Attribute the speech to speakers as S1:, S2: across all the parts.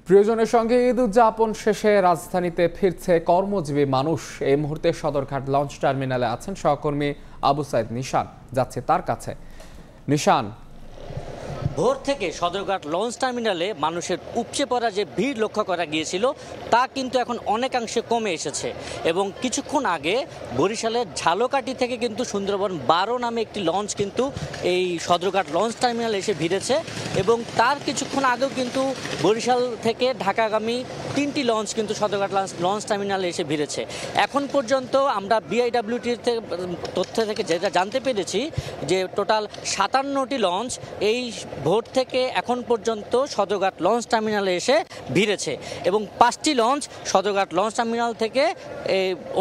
S1: প্রিয়জনের সঙ্গে ঈদ উদযাপন শেষে রাজধানীতে ফিরছে কর্মজীবী মানুষ। এই মুহূর্তে সদরঘাট লঞ্চ টার্মিনালে আছেন সহকর্মী আবু সাইদ নিশান, যাচ্ছে তার কাছে। নিশান,
S2: ভোর থেকে সদরঘাট লঞ্চ টার্মিনালে মানুষের উপচে পড়া যে ভিড় লক্ষ্য করা গিয়েছিল তা কিন্তু এখন অনেকাংশে কমে এসেছে এবং কিছুক্ষণ আগে বরিশালের ঝালকাঠি থেকে কিন্তু সুন্দরবন 12 নামে একটি লঞ্চ কিন্তু এই সদরঘাট লঞ্চ টার্মিনালে এসে ভিড়েছে এবং তার কিছুক্ষণ আগেও কিন্তু বরিশাল থেকে ঢাকাগামী 3টি লঞ্চ কিন্তু সদরঘাট লঞ্চ টার্মিনালে এসে ভিড়েছে। এখন পর্যন্ত আমরা বিআইডব্লিউটির তথ্য থেকে যেটা জানতে পেরেছি যে টোটাল 57টি লঞ্চ এই ভোর থেকে এখন পর্যন্ত সদরঘাট লঞ্চ টার্মিনালে এসে ভিড়েছে এবং 5টি লঞ্চ সদরঘাট লঞ্চ টার্মিনাল থেকে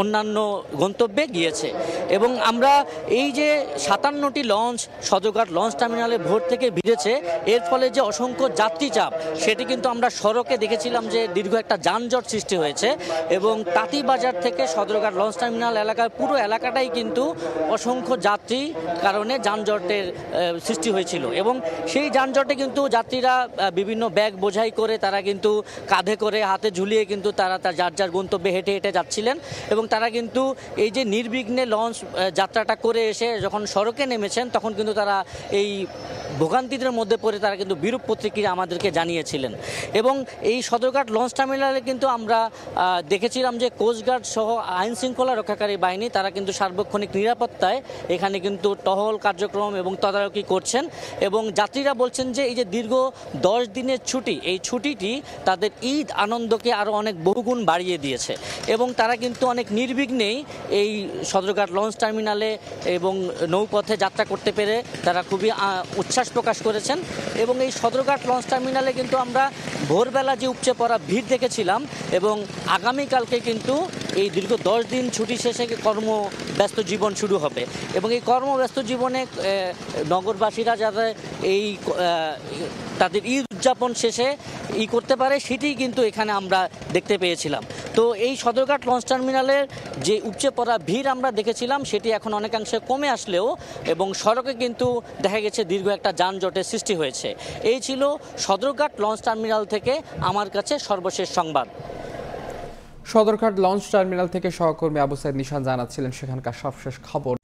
S2: অন্যান্য গন্তব্যে গিয়েছে এবং আমরা এই যে 57টি লঞ্চ সদরঘাট লঞ্চ টার্মিনালে ভোর থেকে ভিড়েছে, এর ফলে যে অসংখ্য যাত্রী চাপ সেটি কিন্তু আমরা সড়কে দেখেছিলাম যে দীর্ঘ একটা যানজট সৃষ্টি হয়েছে এবং তাঁতীবাজার থেকে সদরঘাট লঞ্চ টার্মিনাল এলাকার পুরো এলাকাটাই কিন্তু অসংখ্য যাত্রী কারণে যানজটের সৃষ্টি হয়েছিল এবং সেই যানজটে কিন্তু যাত্রীরা বিভিন্ন ব্যাগ বোঝাই করে তারা কিন্তু কাঁধে করে হাতে ঝুলিয়ে কিন্তু তারা তার যার যার গন্তব্যে হেঁটে হেঁটে যাচ্ছিলেন এবং তারা কিন্তু এই যে নির্বিঘ্নে লঞ্চ যাত্রাটা করে এসে যখন সড়কে নেমেছেন তখন কিন্তু তারা এই ভোগান্তিদের মধ্যে পড়ে তারা কিন্তু বিরূপ প্রতিক্রিয়া আমাদেরকে জানিয়েছিলেন এবং এই সদরঘাট লঞ্চ টার্মিনালে কিন্তু আমরা দেখেছিলাম যে কোস্টগার্ড সহ আইন শৃঙ্খলা রক্ষাকারী বাহিনী তারা কিন্তু সার্বক্ষণিক নিরাপত্তায় এখানে কিন্তু টহল কার্যক্রম এবং তদারকি করছেন এবং যাত্রীরা বলছেন যে এই যে দীর্ঘ 10 দিনের ছুটি, এই ছুটিটি তাদের ঈদ আনন্দকে আরও অনেক বহুগুণ বাড়িয়ে দিয়েছে এবং তারা কিন্তু অনেক নির্বিঘ্নেই এই সদরঘাট লঞ্চ টার্মিনালে এবং নৌপথে যাত্রা করতে পেরে তারা খুবই উচ্ছ্বাস প্রকাশ করেছেন এবং এই সদরঘাট লঞ্চ টার্মিনালে কিন্তু আমরা ভোরবেলা যে উপচে পড়া ভিড় দেখেছিলাম এবং আগামীকালকে কিন্তু এই দীর্ঘ 10 দিন ছুটি শেষে কর্মব্যস্ত জীবন শুরু হবে এবং এই কর্মব্যস্ত জীবনে নগরবাসীরা যাতে এই তাদের ঈদ উদযাপন শেষে করতে পারে সেটি কিন্তু এখানে আমরা দেখতে পেয়েছিলাম। তো এই সদরঘাট লঞ্চ টার্মিনালের যে উপচে পড়া ভিড় আমরা দেখেছিলাম সেটি এখন অনেকাংশে কমে আসলেও এবং সড়কে কিন্তু দেখা গেছে দীর্ঘ একটা যানজটের সৃষ্টি হয়েছে। এই ছিল সদরঘাট লঞ্চ টার্মিনাল থেকে আমার কাছে সর্বশেষ সংবাদ।
S1: সদরঘাট লঞ্চ টার্মিনাল থেকে সহকর্মী আবু সাইদ নিশান জানাচ্ছিলেন সেখানকার সবশেষ খবর।